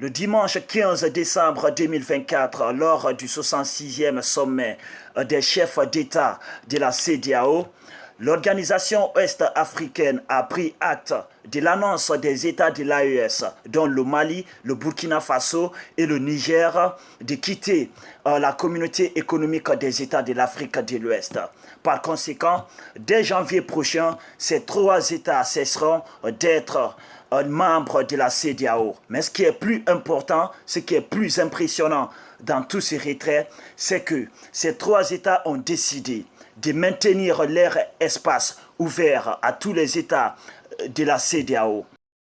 Le dimanche 15 décembre 2024, lors du 66e sommet des chefs d'État de la CEDEAO, l'organisation ouest-africaine a pris acte de l'annonce des États de l'AES, dont le Mali, le Burkina Faso et le Niger, de quitter la communauté économique des États de l'Afrique de l'Ouest. Par conséquent, dès janvier prochain, ces trois États cesseront d'être membres de la CEDEAO. Mais ce qui est plus important, ce qui est plus impressionnant dans tous ces retraits, c'est que ces trois États ont décidé de maintenir leur espace ouvert à tous les États de la CEDEAO.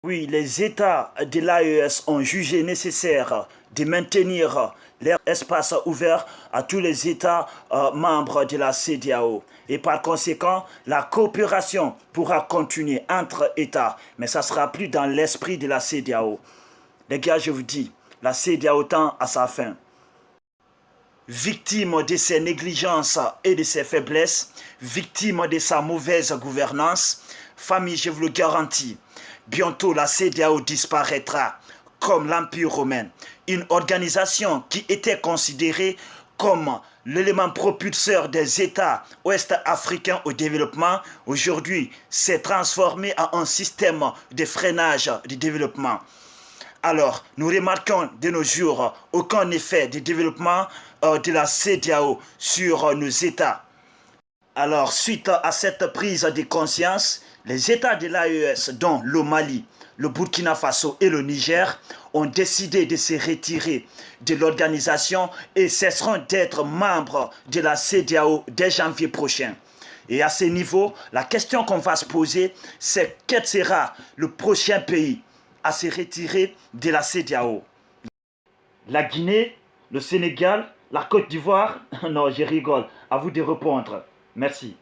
Oui, les États de l'AES ont jugé nécessaire de maintenir leur espace ouvert à tous les États membres de la CEDEAO. Et par conséquent, la coopération pourra continuer entre États, mais ça ne sera plus dans l'esprit de la CEDEAO. Les gars, je vous dis, la CEDEAO tend à sa fin. Victime de ses négligences et de ses faiblesses, victime de sa mauvaise gouvernance, famille, je vous le garantis, bientôt la CEDEAO disparaîtra comme l'Empire romain, une organisation qui était considérée comme l'élément propulseur des États ouest-africains au développement, aujourd'hui s'est transformée en un système de freinage du développement. Alors, nous remarquons de nos jours aucun effet de développement de la CEDEAO sur nos États. Alors, suite à cette prise de conscience, les États de l'AES, dont le Mali, le Burkina Faso et le Niger, ont décidé de se retirer de l'organisation et cesseront d'être membres de la CEDEAO dès janvier prochain. Et à ce niveau, la question qu'on va se poser, c'est quel sera le prochain pays à se retirer de la CEDEAO? La Guinée, le Sénégal, la Côte d'Ivoire? Non, je rigole. À vous de répondre. Merci.